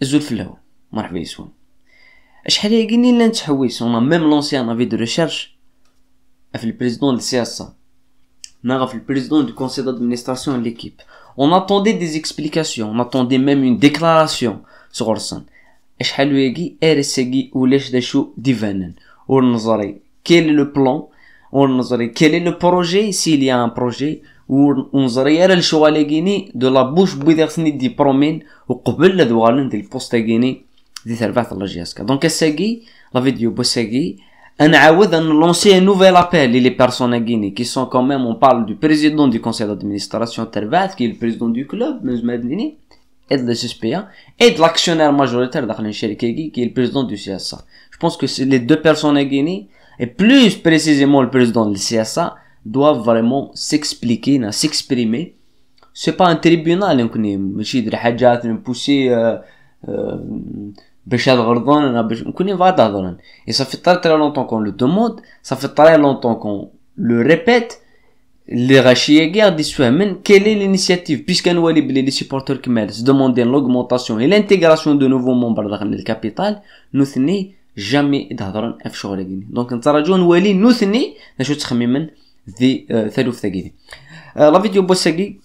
الزول في الهوا مرحبا يسون شحال يقيني لا نتحويس اون ميم لونسي ان افي دو ريشيرش في البريزيدون دو سي اس ا ناغا في البريزيدون دو كونسيل دادمينستراسيون ليكيب on attendait des explications on attendait même une déclaration sur Orson شحال يقي ارسقي ولاش داشو ديفانن ونظري quel est le plan ونظري quel est le projet s'il y a un projet ونظري على الشغل يقيني دو لا بوش بويدرسني دي برومين وقبل دوغالن دي البوست يقيني دي تربعت الله جياسكا دونك الساقي لا فيديو بوساقي انا عاود ان لونسي ان نوفيل ابيل لي بيرسون يقيني كي سون كون ميم اون بارل دو بريزيدون دو كونسيل دادمينستراسيون تربعت كي البريزيدون دو كلوب من زمادنيني et de l'SSPA et de l'actionnaire majoritaire dans une chérie qui est le président du CSA. Je pense que les deux personnes à Guinée, et plus précisément le président du CSA, doivent vraiment s'expliquer, s'exprimer. C'est pas un tribunal, on connaît, ماشي des حاجات نبوسي باش هاد غلطان نكوني فا تهضرن. Et ça fait très longtemps qu'on le demande, ça fait très longtemps qu'on le répète. Les Rachiéguer disent quelle est l'initiative puisqu'un wali les supporters qui mêlent se demander l'augmentation et l'intégration de nouveaux membres dans le capital nous n'est jamais d'hadran f شغل donc نتراجعون wali nous n'est نشوف تخميما ذي ثالث ثقيل la vidéo بوسقي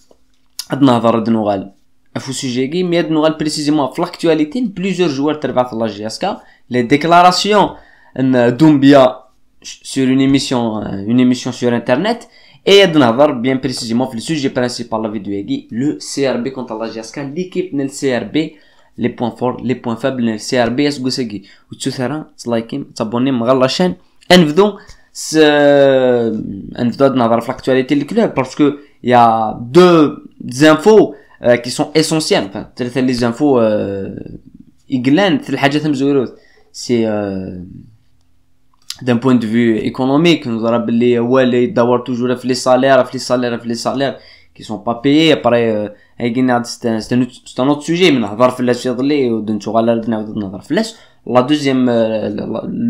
عندنا هضر دنوغال افو سوجيغي مي دنوغال بريسيزيمون في l'actualité plusieurs joueurs تربع في لاجياسكا les déclarations دومبيا sur une émission sur internet. Et d'nahar bien précisément le sujet principal de la vidéo le CRB contre la GSK l'équipe de CRB les points forts les points faibles de CRB est gossegi ou tu seras liker t'abonner à la chaîne نبدو d'nahar l'actualité du club parce que il y a deux infos qui sont essentielles enfin les infos إجلان الحاجات مزورات c'est d'un point de vue économique nous avons les ouais d'avoir toujours les salaires qui sont pas payés après c'est un autre sujet mais نهضر في اللاش يضلي ودنشغل نهضر في اللاش la deuxième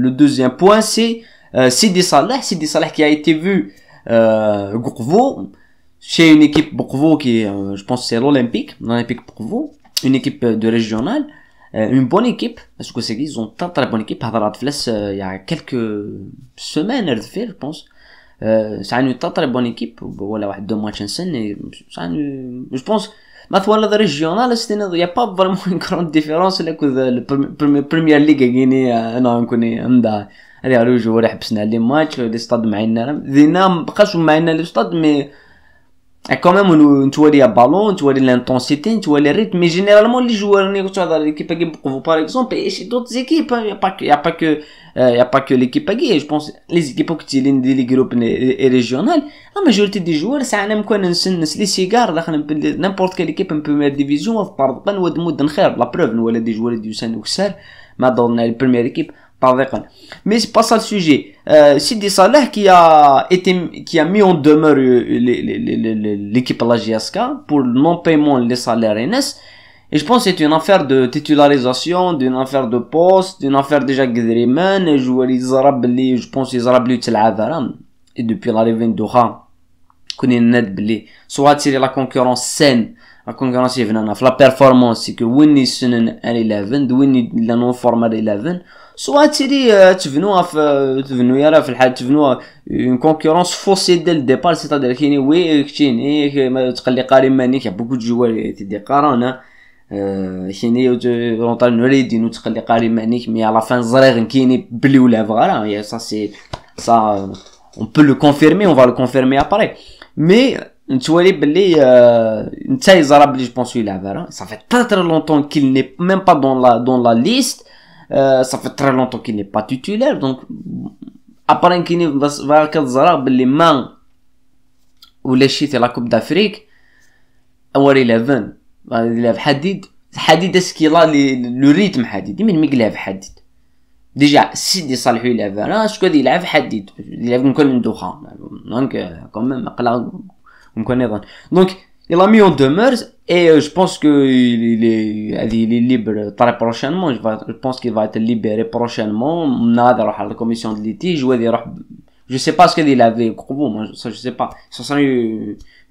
le deuxième point c'est Sidi Salah qui a été vu Bourgvaux chez une équipe Bourgvaux qui je pense c'est l'Olympique Bourgvaux une équipe de régionale une bonne équipe parce que c'est qu'ils ont très bonne équipe il y a quelques semaines je pense c'est une très bonne équipe voilà واحد deux matchs نسن je pense مثلا هذا ريجيونال il y a pas vraiment une grande différence là que le première ligue guinée انا نكوني عندها هذه روج ولا حبسنا لي ماتش لي ستاد معنا دينا مابقاش معنا لي ستاد مي quand même نتوري بالون نتوري l'intensité نتوري الريتم mais généralement les joueurs اللي كنتو هذا l'équipe qui pour par exemple et chez d'autres équipes il y a pas que l'équipe qui je pense les équipes qui tiennent des groupes régionales la majorité des joueurs ساعنا ممكن نسنس لي سيجار داخل n'importe quelle équipe en première division طبعا ود مود خير لا بروف ولا دي joueurs du سن وكسر ما dans la première équipe mais c'est pas ça le sujet Sidi Salah qui a mis en demeure l'équipe à la GSK pour le non-paiement des salaires NS et je pense que c'est une affaire de titularisation d'une affaire de poste d'une affaire déjà Gdriman et joueur je pense ils arabent lui et depuis l'arrivée de Doha connaît net blé soit c'est la concurrence saine la concurrence est venue la performance c'est que Winnie Sunan à 11 Winnie la non format à 11 soit تبنوا يرى في الحال تبنوا une concurrence faussée dès le départ c'est-à-dire كاين وي كاين ما تقلي قاري مانيك beaucoup de joueurs تدي قرانا كاين رونطال نريدي نو تقلي قاري مانيك مي على فان زريغ كاين بلي ولا فغالا ça c'est ça on peut le confirmer on va le confirmer après mais نتولي بلي نتاي زراب لي جو بونس يلعب ça fait très longtemps qu'il n'est même pas dans la liste ça fait très longtemps qu'il n'est pas titulaire donc après qu'il va كتزرع باللي ما ولا شي في لا كوب دافريك اوري 11 يلعب حديد اسكيلا لو ريتم حديد من يلعب حديد ديجا سيدي صالح يلعب انا شكون يلعب حديد يلعب نكون ندوخا دونك كوميم قلا نكون نظن دونك il a mis en demeure et je pense que il est libre très prochainement je pense qu'il va être libéré prochainement نادر راح على la commission de litige وهذه راح je sais pas ce qu'il avait Kourou, moi ça je sais pas, ça serait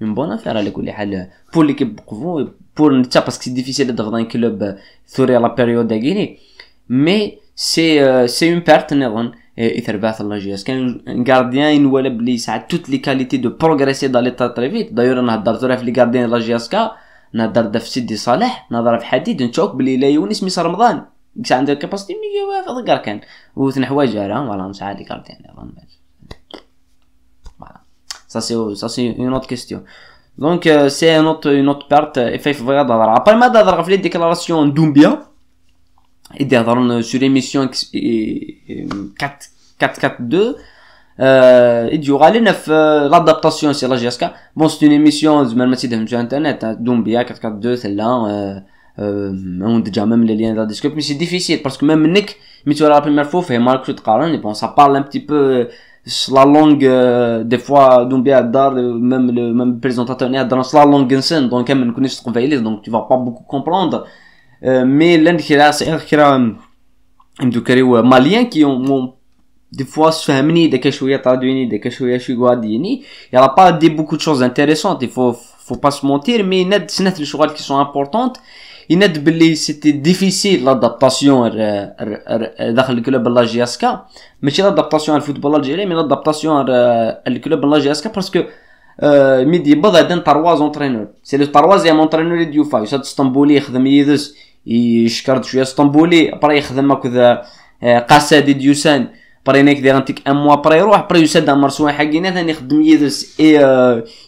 une bonne affaire à l'école pour l'équipe Kourou, pour ça parce que c'est difficile d'être dans un club sur la période de Guinée, mais c'est une perte نظن يتربح الله جياس كان gardien ينولى بلي ساعات toutes les qualités de progresser dans l'état très vite. D'ailleurs انا هضرت في لي gardien لا جياسكا، نهضر في سيدي صالح، نهضر في حديد، نشوك بلي لا يونس ميس رمضان كاع عنده كاباسيتي مي وافق كاع كان وثن حوايج راه فوالا مساعد لي gardien نظن. Voilà, ça c'est une autre question. Donc c'est une autre perte effet فغاد هضر après ما هضر في لي ديكلاراسيون دومبيا et هضرنا sur émission 442 يديو غالينا في l'adaptation sur la GSK. Bon c'est une émission زعما ما تيدهم sur internet دومبيا 442 ثلا on déjà même les liens dans la description, mais c'est difficile parce que même منك مي تورا la première fois fait mal que تقارن. Bon ça parle un petit peu la langue des fois دومبيا دار même le présentateur dans la langue ancienne donc même نكونش تقبايلي donc tu vas pas beaucoup comprendre. Mais l'un des maliens qui ont des fois se fahmni des كشوية traduini des كشوية شي غاديني il y a pas des beaucoup de choses intéressantes, il faut pas se mentir, mais il y a des choses qui sont importantes. Il y a des c'était difficile l'adaptation داخل الكلوب لا جي اس كا، ماشي l'adaptation au football algérien mais l'adaptation الكلوب لا جي اس كا parce que ميدي بضع دين 3 entraîneurs. C'est le 3e entraîneur ديال يوفا يشاد اسطنبولي يخدم يدس يشكرت شويه اسطنبولي برا يخدم هكذا قاسادي ديوسان برا هناك داير انتيك ان موا برا يروح برا يساد مرسوان حقينا ثاني يخدم يدس اي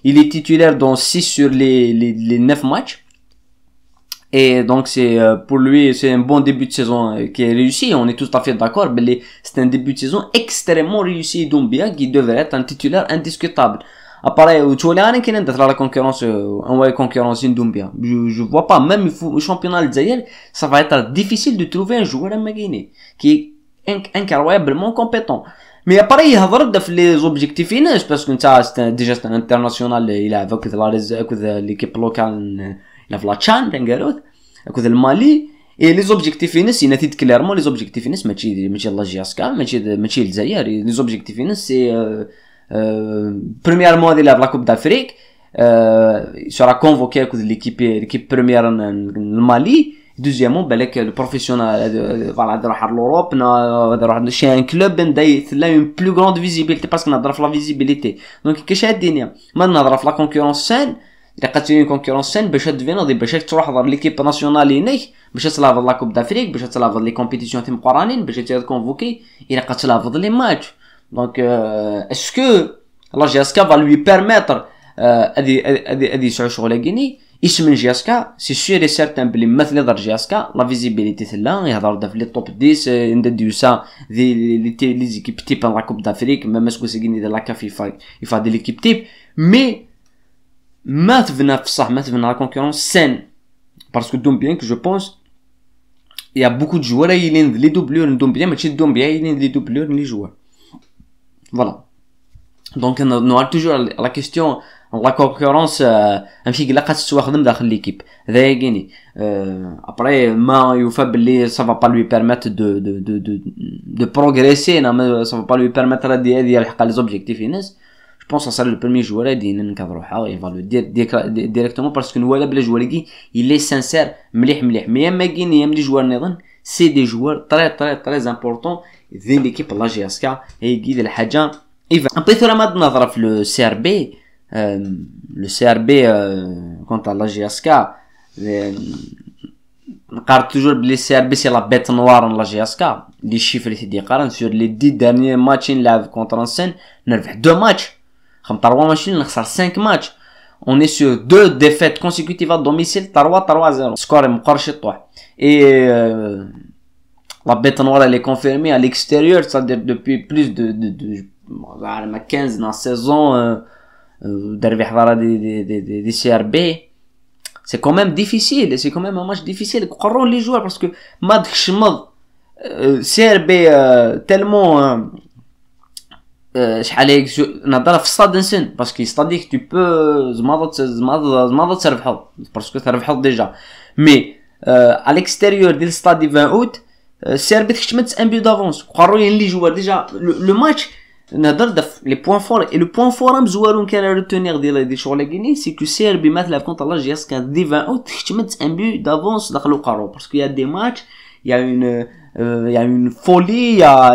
il est titulaire dans 6 sur les 9 matchs. Et donc c'est pour lui c'est un bon début de saison qui est réussi, on est tout à fait d'accord, mais c'est un début de saison extrêmement réussi Doumbia qui devrait être un titulaire indiscutable. Après tu vois là كاين ندير la concurrence en concurrence Doumbia, je vois pas même au championnat algérien ça va être difficile de trouver un joueur à Guinée qui est incroyablement compétent. Mais après il هضر في les objectifs finaux parce que c'est déjà un international, il a avec l'équipe locale il a la Chan تنقالوت avec le Mali. Et les objectifs finaux il نتيت clairement les objectifs finaux ماشي لا جياسكا ماشي الجزائر. Les objectifs finaux c'est premièrement il a la Coupe d'Afrique, il sera convoqué avec l'équipe première en Mali. Deuxièmement بالك le professionnel voilà راح l'Europe راح chez un club là une plus grande visibilité parce qu'on a la visibilité. Donc كاش الدنيا ما نهضر في la concurrence saine إذا قد تكون concurrence saine باش تفينض باش تروح تهضر l'équipe nationale هناك باش تلعب la Coupe d'Afrique باش تلعب les compétitions تاع مقارنين باش تكون convoqué إذا قد تلعب les matchs. Donc est-ce que la GSK va lui permettre هذه شغل Guinée اسم جياسكا سي سير اي سيرتان بلي مثل دار جياسكا لا فيزيبيليتي تلا يهضر في لي توب 10 نديو سا لي زيكيب تيب لا كوب دافريك ما مسكو سيغيني ديال لا كاف يفا دي ليكيب تيب مي ما تبنى في الصح ما تبنى لا كونكورونس سين باسكو دوم بيان كو جو بونس il y a beaucoup de joueurs يلين لي دوبلور ندوم بيان ماشي دوم بيان يلين لي دوبلور لي جوار. Voilà, donc on a toujours la question la concurrence un petit là قد تستخدم داخل l'équipe ذا Guinée. Après ما يوفى بلي ça va pas lui permettre de progresser, non ça va pas lui permettre ديال يلحق les objectifs الناس. Je pense que ça le premier joueur دينا نكضروها il va le dire directement parce que نوالا بلا joueur كي il est sincère مليح مي اما Guinée يم لي joueurs نظن c'est des joueurs très importants ذي l'équipe لا جي اس كا هي كي الحاجه ايفا ابي ثرا ما نظرا في لو سي ار بي. Le CRB quant à la GSK نقارن toujours بلي CRB c'est la bête noire de la GSK. Les chiffres اللي قارن sur les 10 derniers matchs نلعب contre Ancen نربح 2 matchs خم 3 matchs نخسر 5 matchs. On est sur 2 défaites consécutives à domicile 3-0 score مقرش يطوح. Et la bête noire elle est confirmée à l'extérieur, c'est-à-dire depuis plus de 15 dans la saison d'arriver à des CRB. C'est quand même difficile, c'est quand même un match difficile. Croyons les joueurs parce que Mad Khmad CRB tellement شحال هيك نهضر في الصاد نسن باسكو ستاديك tu peux زعما تربحو باسكو تربحو ديجا مي à l'extérieur ديال الستاد 20 août CRB تكتمت ان بي دافونس. croyons les joueurs déjà le match نهضر لي بوين فور اي لو بوين فور مزوارون كان ريتونير ديال شغل غيني سي كو سي ار بي مثلا كونتر لا جي اس كان دي 20 اوت خدمت ان بي دافونس دخلوا قارو باسكو يا دي ماتش يا اون فولي يا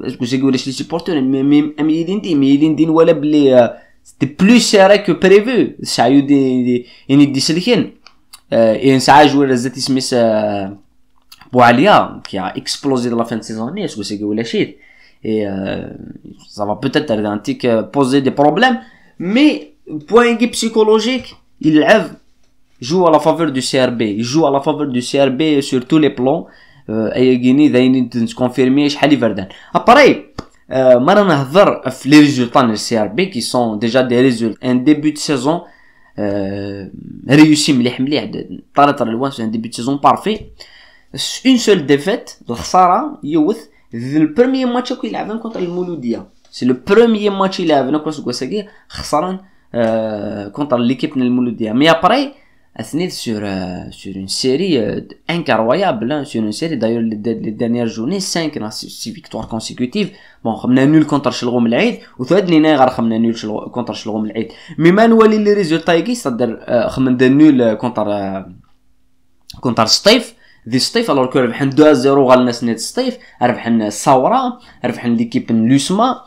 اسكو سي يقولش لي سيبورتور ميدين دين ولا بلي سيتي بلو سيري كو بريفو سايو دي يعني دي سلكين ان ساعه جوار زاتي سميس بوعليا كي اكسبلوزي dans la fin de saison est-ce que c'est ولا شيء et ça va peut-être poser des problèmes mais point psychologique il joue à la faveur du CRB il joue à la faveur du CRB sur tous les plans اي غيني داين تكونفيرمي شحال يفردان ابري ما رانا نهضر في لي ريزولطا ديال السي ار بي كي سون ديجا دي ريزولط ان ديبي دو سيزون ريوسي مليح طريطر الوان ان ديبي دو سيزون بارفي اون سول ديفيت الخساره يوث le premier match qu'il avait contre le Mouloudia c'est le premier match il avait contre خسران contre l'équipe de Mouloudia mais après sur une série incroyable sur une série d'ailleurs les dernières journées 6 victoires consécutives bon خمنا نول contre شلغوم العيد وثاد لينا غير خمنا نول contre شلغوم العيد مي ما نولي لي ريزولطا يجي صدر خمنا نول contre سطيف ذي سطيف الوغ كو ربحنا 2-0 غالنا سنيت سطيف ربحنا الثورة ربحنا ليكيب لوسما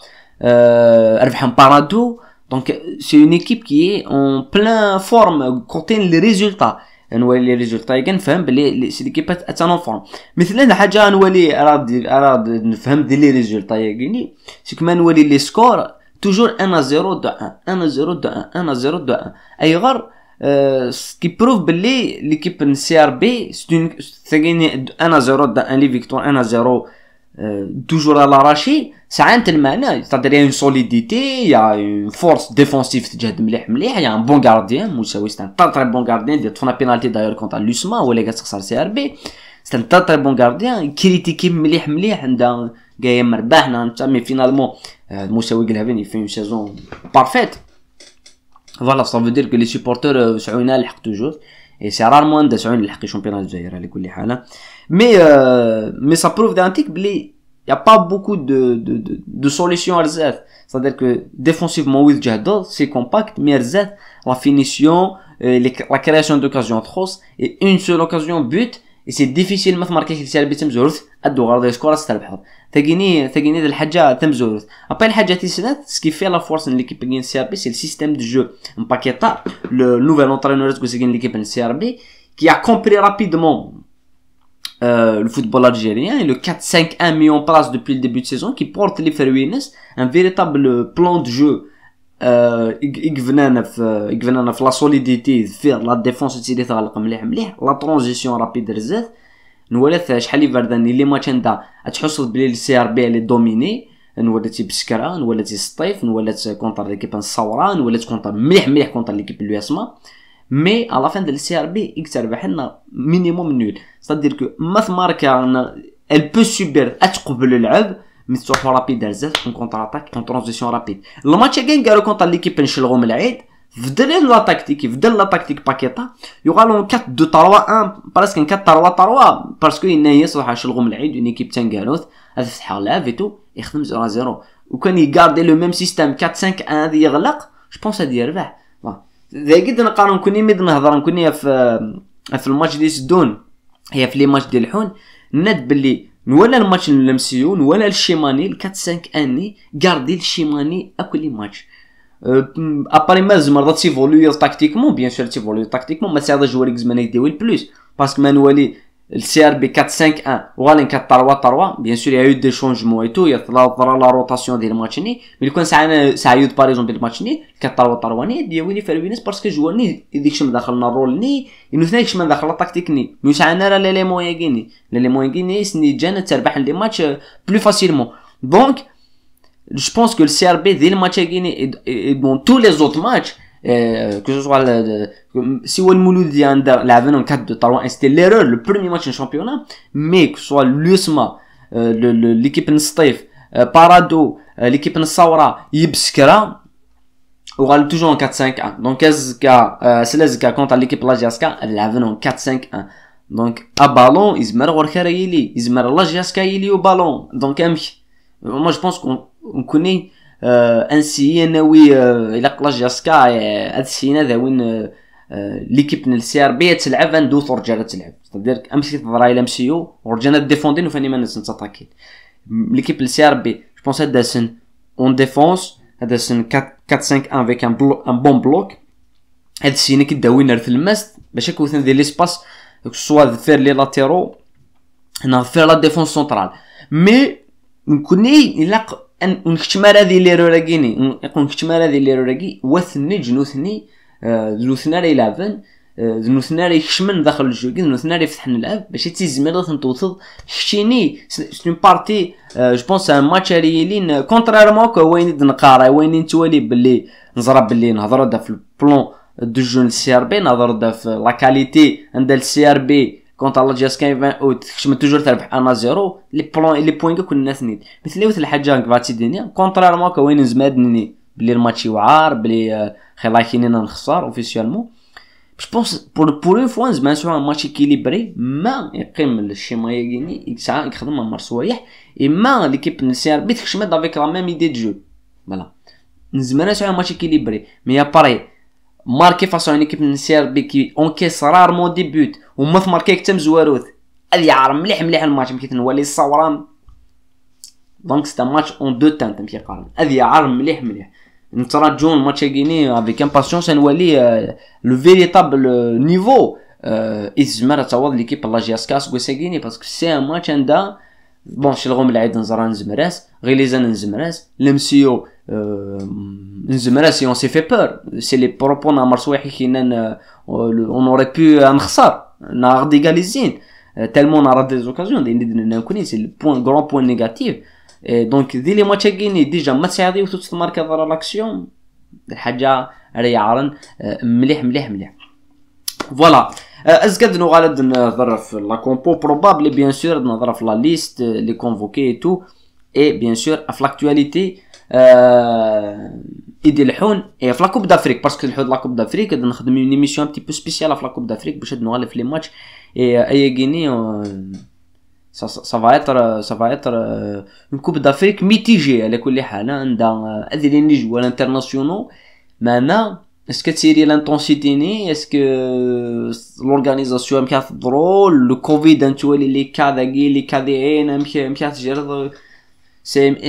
ربحنا بارادو دونك سي اون ايكيب كي اون بلان فورم كوتي لي ريزولطا نولي لي ريزولطا كنفهم بلي سي ليكيب اتانون فورم مثلا حاجه نولي اراد نفهم دي لي ريزولطا ياكيني سي كما نولي لي سكور توجور 1-0 2-1 اي غير qui prouve que l'équipe de CRB c'est gagné 1-0 dans un victoire 1-0 toujours à l'arraché ça a un tel manière c'est-à-dire il y a une solidité il y a une force défensive il y a un bon gardien Moussaoui c'est un très bon gardien il a fait une pénalité d'ailleurs contre l'USMA ou les gars sur CRB c'est un très bon gardien critiqué مليح عندها جاي مربحنا mais finalement Moussaoui il fait une saison parfaite. Voilà, ça veut dire que les supporters سعونا لحق toujours et c'est rarement de سعونا لحق championnat الجزائر على كل حال mais ça prouve d'antique بلي y a pas beaucoup de solutions à رزاف c'est-à-dire que défensivement oui جهدوا c'est compact mais رزاف la finition la création d'occasion trop et une seule occasion but et c'est difficile ما تماركيش السير بتمزورث ادو غير سكور تربح ثقيني ذي الحاجه تمزورث ابا الحاجه تيسنات سكي في لا فورس ليكيب كين سي ار بي سي السيستيم دو جو مباكيتا لو نوفيل انترينور كو سيكين ليكيب سي ار بي كي ا كومبري رابيدمون le football algérien et le 4-5-1 mis en place depuis le début de saison qui porte les Ferwines un véritable plan de jeu يقفنا في لا سوليديتي في لا ديفونس تسيدي تغلق مليح لا ترانزيسيون رابيد رزاف نولات شحال يفرداني لي ماتش نتا تحس بلي السي ار بي لي دوميني نولاتي بسكرا نولاتي سطيف نولات كونتر ليكيب الثورة نولات كونتر مليح كونتر ليكيب الياسما مي على لا فين ديال السي ار بي يكتربح لنا مينيموم نول صدير كو ما ماركا ال بو سوبر اتقبل اللعب mais tu vas rapide d'Alsace en contre-attaque en transition rapide le match gagne garo contre l'équipe نشلغوم العيد فدل لا تاكتيك باكيتا يغالون 4-2-3-1 براسك 4-3-3 باسكو ينايا صراحه شلغوم العيد اون ايكيب تنغاروث تفتح لا فيتو يخدم 0-0 وكان يغاردي لو ميم سيستيم 4-5-1 هذه يغلق جو بونس هذه يربح ذا قد نقارن كوني ميد نهضر نكوني في الماتش ديال سدون هي في لي ماتش ديال الحون ند باللي ولا الماتش لمسيون ولا الشيماني 4-5 اني غاردي الشيماني اكل ماتش ابري ما زمر تيفولوي تاكتيكمون بيان سور تيفولوي تاكتيكمون ما ساعد جوار زمان يديو البلوس باسكو ما نولي السي ار بي 4-5-1 وغالين 4-3-3 بيان سور يا دي شونجمون اي تو يا لا روتاسيون ديال الماتشني ملي كون ساعيود باغ اكزومبل الماتشني 4-3-3 ني ديالي فالبينس باسكو جوارني يديكش مداخلنا الرول ني ينوثناكش من داخل التكتيك ني مي ساعنا راه لي مويغيني سني جانا تربح لي ماتش بلو فاسيلمون دونك je pense que le CRB dès le match à Guinée et dans tous les autres matchs que ce soit si on Mouloudi l'avait en 4-2-3 c'était l'erreur le premier match en championnat mais que ce soit l'USMA l'équipe Nstaif Parado l'équipe Nsaoura Yibskara on va toujours en 4-5-1 donc c'est contre l'équipe Lajaska elle avait en 4-5-1 donc à ballon izmar غورخرا يلي izmar Lajaska يلي au ballon donc moi je pense qu'on connaît انسي ناوي الى قلا جاسكا هاد السنين هذا وين ليكيب نال سي ار بي تلعب ندوث ورجال تلعب تقدر امشي تضرا الى مسيو ورجانا ديفوندين وفاني ما نتاتاكين ليكيب السي ار بي جو بونس هذا سن اون ديفونس هذا سن 4 5 1 افيك ان بون بلوك هاد السنين كيدا وينر في الماست باش يكون دير ليسباس سوا فير لي لاتيرو هنا فير لا ديفونس سنترال مي نكوني الا نكتمر هذه لي روراكيني يكون نكتمر هذه لي روراكي وثني جنوثني ذنوثنا راه يلعبن ذنوثنا راه يخشمن داخل الجو ذنوثنا راه يفتح نلعب باش تيزمر تنتوث شتيني سي بارتي جو بونس ان ماتش ريالين كونتريرمون كو وين نقارا وين نتولي باللي نزرب باللي نهضروا دا في البلون دو جون سي ار بي نهضروا دا في لا كاليتي عند السي ار بي كونتر لا جاسكاي 20 اوت خشم توجور تربح انا زيرو لي بلون لي بوين كنا ثنين مثل مثل الحاجه كباتي دنيا كونتريرمون كو وين زمادني بلي الماتش واعر بلي خلاكينينا نخسر اوفيسيالمون جو بونس بور اون فوا زعما سوا ان ماتش اكيليبري ما يقيم الشيما يغيني ساعه يخدم مع مرسوايح اما ليكيب نسي ار بي تخشم دافيك لا ميم ايدي دو جو فوالا نزمنا سوا ماتش اكيليبري مي اباري ماركي فاصون ان ايكيب نسي ار بي كي اونكيس رارمون دي بوت وما ماركي حتى مزواروث هذا يعرف مليح مليح الماتش مكي تنولي الصوران دونك سي ان ماتش اون دو تان تمشي قارن هذا يعرف مليح مليح نتراجعون الماتش غيني افيك امباسيونس نولي لو فيريتابل نيفو يزمر تعوض ليكيب لا جياسكاس غوساغيني باسكو سي ان ماتش عندها بون شلغوم العيد نزران نزمراس غيليزان نزمراس لمسيو نزمراس اون سي في بور سي لي بروبو نمر صويحي كينان اون اوري بو نخسر ناغ ديغاليزين تالمون راه دي زوكازيون دي نكوني سي البوين غران بوين نيجاتيف دونك ذي لي ماتش كيني ديجا ما تساعدي وتتماركا ضرا لاكسيون الحاجه راه يعرن مليح مليح مليح فوالا ازكد نو غالد نهضر في لا كومبو بروبابلي بيان سور نهضر في لا ليست لي كونفوكي اي تو اي بيان سور في لاكtualité ايدي الحون اي في لا كوب دافريك باسكو الحود لا كوب دافريك نخدم اون ايميسيون ان تي بو سبيسيال في لا كوب دافريك باش نغالف لي ماتش اي غيني ça va être une coupe d'Afrique mitigée على كل حال عندها هذه اللي نجوا الانترناسيونال معنا اسكو تسيري لانتونسيتي ني اسكو لورغانيزاسيون مكا تضرو لو كوفيد انتولي لي كادا كي لي كادين مكا تجرد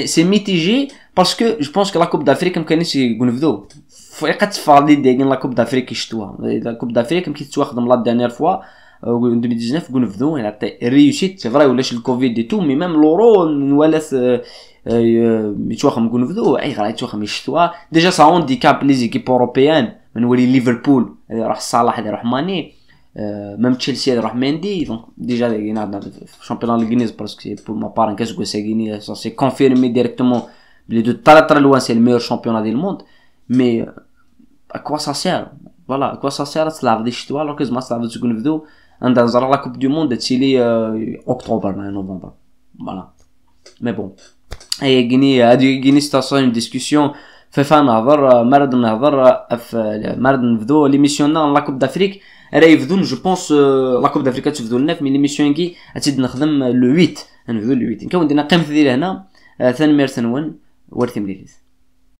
سي ميتيجي باسكو جو بونس كو لا كوب دافريك مكانيش ينفذو فقط فاضي ديال لا كوب دافريك يشتوها لا كوب دافريك مكي تواخدم لا دانيير فوا 2019 كنفذو يعني ريوسيت سي فري ولاش الكوفيد دي تو مي ميم لورو نوالث يتواخم كنفذو اي غير يتواخم يشتوا ديجا سا هانديكاب لي زيكيب اوروبيان من ولي ليفربول يروح صلاح يروح ماني ميم تشيلسي يروح ميندي دونك ديجا عندنا في الشامبيون الانجليزي باسكو بور ما بار كاس كوساغيني سا سي كونفيرمي ديريكتومون بلي دو ترى لوان سي الميور شامبيون دي الموند مي اكوا سا سير فوالا اكوا سا سير تلعب دي الشتوا لو كاز ما تلعب تكنفذو عندها نزرع لا كوب دو موند تسيلي اكتوبر نوفمبر فوالا مي بون اي غيني هادي غيني ستاسيون ديسكوسيون فيفا نهضر مرض نهضر مرض نفذو ليميسيون لا كوب دافريك راه يفذون جو بونس لا كوب دافريك تفذو لنا مي ليميسيون كي غتزيد نخدم لو 8 نفذو لو 8 كون دينا قيمه ديال هنا ثاني ميرسن 1 ورثي مليليز